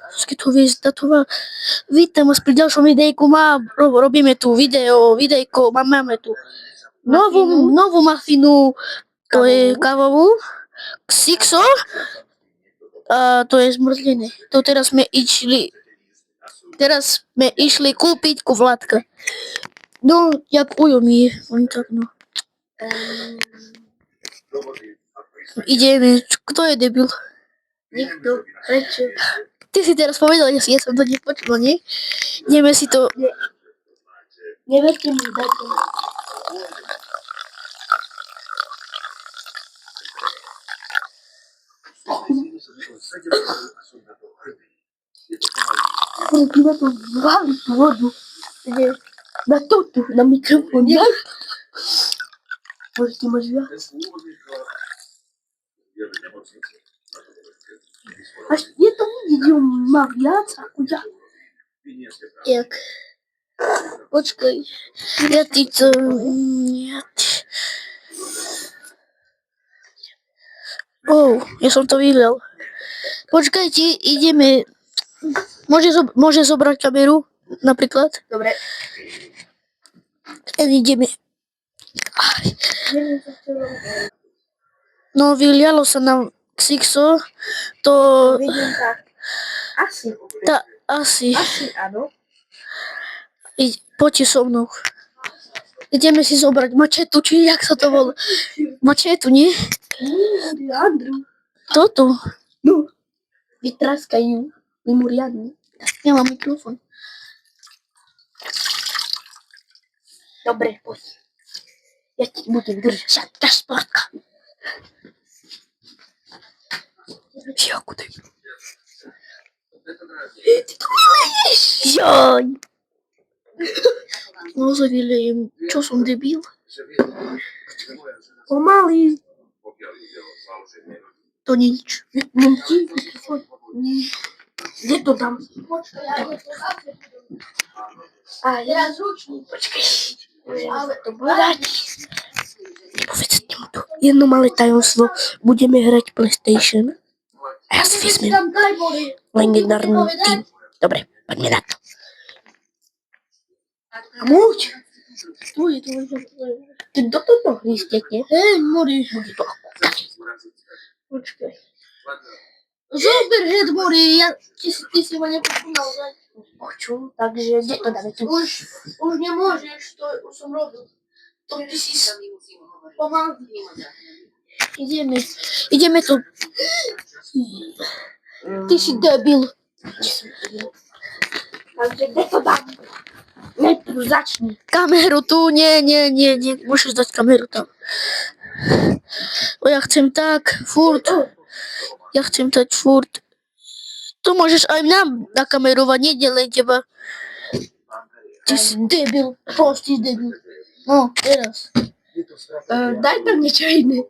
Skytoviec datová. Vítam vás pri ďalšom videjku. Robíme tu videjko, máme tu novú mafinu, to je kávovú, Xixo, a to je zmrzliny. To teraz sme išli kúpiť ku Vládka. No, ďakujú mi, oni tak no. Ideme, kto je debil? Nikto, prečo? Ty si teraz povedal, ja som to nepočul, nie? Ideme si to... Neverím mi dať. Iba to váli tú vodu. Na toto, na mikrofón. Môžete ma žiať. Až je to vidieť, že má viac ako ja. Jak? Počkaj. Ja som to vyhľal. Počkajte, ideme. Môže zobrať kameru, napríklad? Dobre. Ideme. No, vylialo sa nám Xixo, to... Vidím tak. Asi. Asi. Asi áno. Poďte so mnou. Ideme si zobrať mačetu, či jak sa to volá? Mačetu, nie? Andrew. Toto. No. Vytraskajú mimoriadne. Ja mám mikrofón. Dobre, poď. Ja ti budem držať. Tá sportka. Jaku debil. Ty to vyleješ. Joj. No zavylejem. Čo som debil? Pomaly. To nie nič. Kde to dám? A ja zručný. Počkaj. Ale to bodať. Nepovedz mu to. Jedno malé tajomstvo. Budeme hrať PlayStation. A ja si vezmem legendárny tým. Dobre, poďme na to. A môj? Tu je to. Ty do toto hry stekne? Hej, Mori. Počkaj. Zober head, Mori. Ty si ma nepočúval. Počul, takže kde to dáme tu? Už nemôžeš, to už som robil. To ty si pomal. Ideme tu. Ty si debil. Takže kde to dám? Najprv začni. Kameru tu, nie. Musíš dať kameru tam. Ja chcem tak, furt. Ja chcem dať furt. To môžeš aj mňa nakamerovať, nie len teba. Ty si debil, prostý debil. No, teraz. Daj tam niečo iné.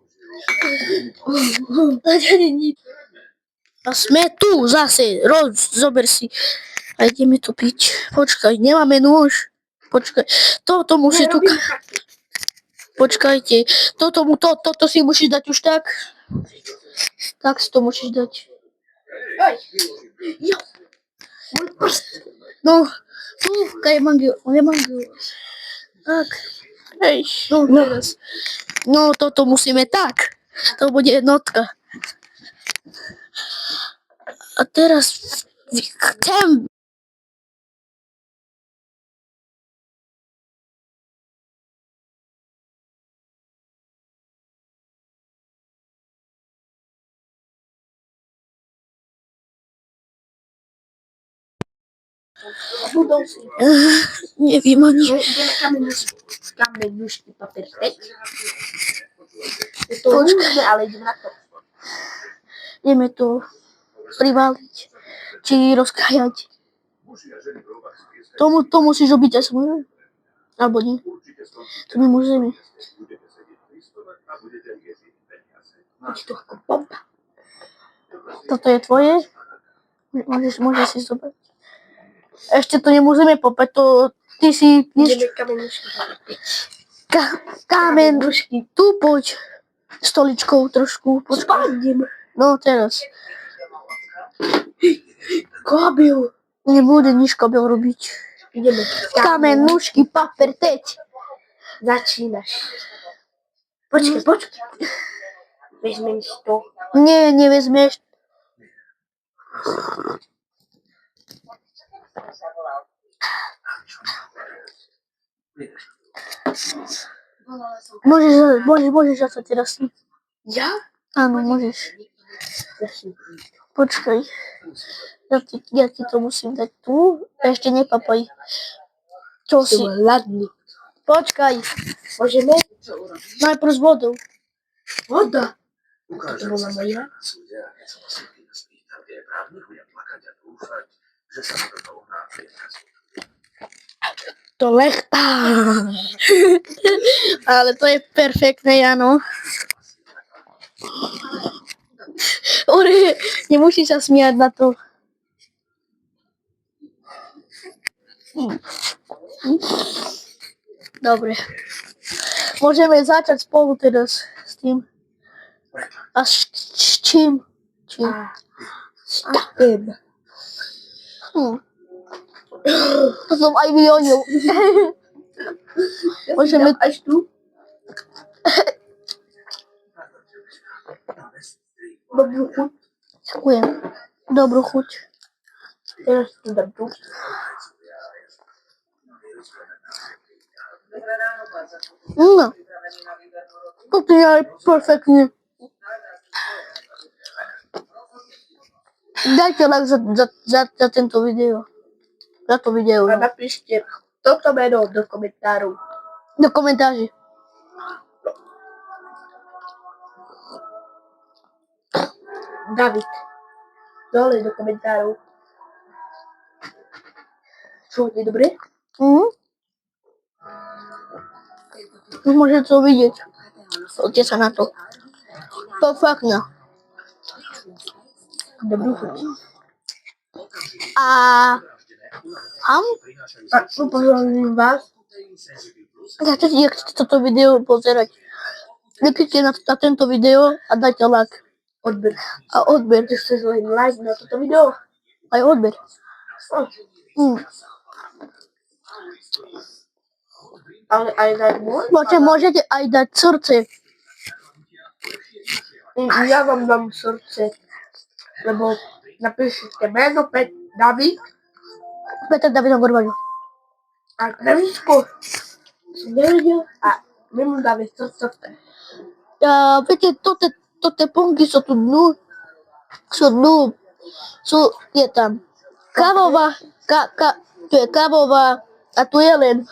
A sme tu zase, zober si. A ideme to piť. Počkaj, nemáme nôž. Počkaj, toto musí tu... Počkajte, toto si musíš dať už tak. Tak si to musíš dať. Oj, jo. Môj prst. No, nemangil. Tak. Hej. No, teraz. No, toto musíme tak. To bude jednotka. A teraz chcem. Budou si. Neviem ani. Ideme kamenušky papier, teď. Je to rúžne, ale ideme na to. Ideme to privaliť. Či rozkajať. To musíš robiť aj svoje. Alebo nie. To my môžeme. Je to ako bomba. Toto je tvoje. Môžeš si zobrať. Ešte to nemusíme popať, to ty si... Ideme kamenušky papier. Kamenušky. Tu poď. Stoličkou trošku. Spadnem. No teraz. Kobil. Nebude nič kobil robiť. Ideme. Kamen, nůžky, papier, teď. Začínaš. Počkej. Vezmem si to. Nie, nevezmeš. Môžeš začať teraz. Ja? Áno, môžeš. Začni. Počkaj. Ja ti to musím dať tu. Ešte nepapaj. Čo si? Som hladný. Počkaj. Môžeme? Najprv s vodou. Voda. To bola moja. To lechtá. Ale to je perfektné, Jano. Ore, nemusíš sa smiať na to. Dobre. Môžeme začať spolu teraz s tým. A s čím? A štapem. To som aj vyhodil. Môžeme... Až tu? Dobrú chuť. Ďakujem. Dobrú chuť. Teraz to dám tu. No. To je aj perfektne. Dajte like za tento video. Za to video. A napíšte toto meno do komentárov. Do komentáři. David. Dole do komentárov. Čo, je dobré? Už môžete to vidieť. Poďte sa na to. Perfektne. Dobrú chuť. A upozorním vás, jak chcete toto video pozerať. Kliknite na tento video a dajte like. odber. A odber. Ty chceš len like na toto video? Aj odber. Ale aj na môj? Môžete aj dať srdce. Ja vám dám srdce. Lebo napíšete meno David. Peter David Gorbaľo. A krevičko. Som nevedel. A my mu dáme srdce. Viete, tote punky sú tu dnu. Je tam kávová, tu je kávová a tu je len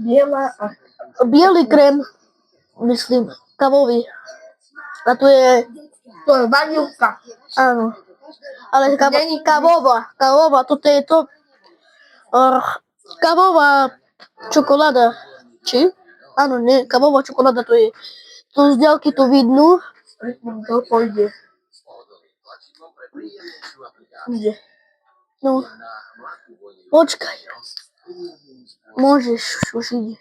Biela a biely krém, myslím, kávový. A tu je, to je vanilka. áno, ale kávová, toto je to, kávová čokoláda, či? Áno, nie, kávová čokoláda, to je, to z ďalky to vidno. To pôjde. Ide. No, počkaj. Môžeš, už ide.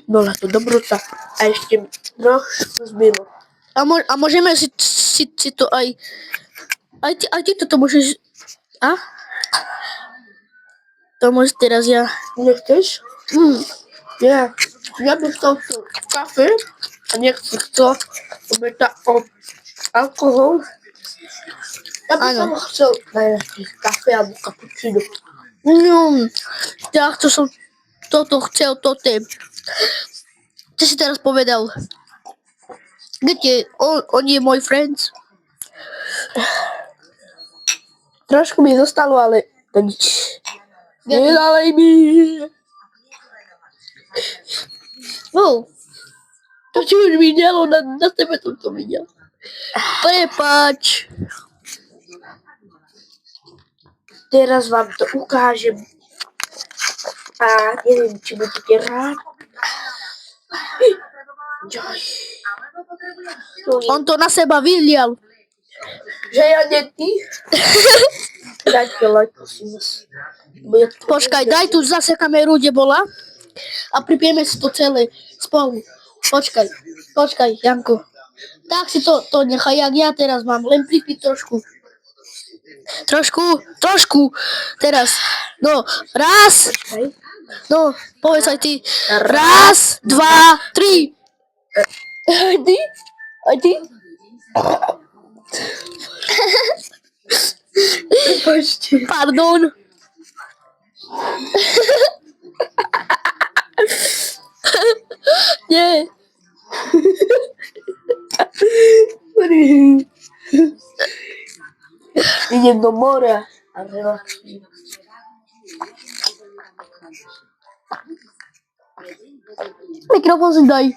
Bola to dobrota. A ešte trošku zbylo. A môžeme si to aj ty toto môžeš, To môžeš teraz ja. Nechceš? Ja by som chcel kafe a nechcem chcel alkohol. Ja by som chcel najradšej kafe alebo kapučino. No, ja som toto chcel, toto. Čo si teraz povedal? Viete, on je môj friend. Trošku mi zostalo, ale to nič. Nedalej mi. No, to ti už videlo, na tebe som to videl. Prepáč. Teraz vám to ukážem. A neviem, či budete rád. On to na seba vylial. Že ja nie ty? Dajte like, prosím vás. Počkaj, daj tu zase kameru, kde bola. A pripijeme si to celé spolu. Počkaj, Janko. Tak si to nechaj, jak ja teraz mám. Len pripí trošku. Trošku. Teraz. No, raz. Hej. No, povedz aj ty. Raz, dva, tri. Aj ty? Počte. Pardon. Nie. Idem do mora. A relaxujem. Mikrofon si daj.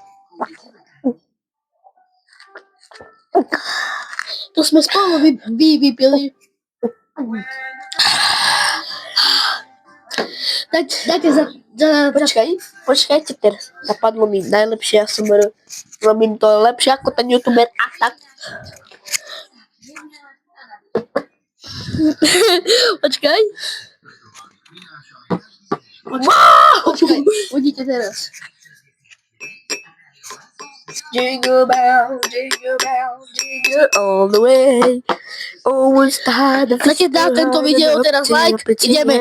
To sme spolu vypili. Dajte za Počkajte teraz. Napadlo mi najlepšie ASMR. Robím to lepšie ako ten youtuber a tak. Počkaj. Počkaj. Uvidíte teraz. Jingle all the way. Always tired of Keď dá tento video teraz like, ideme.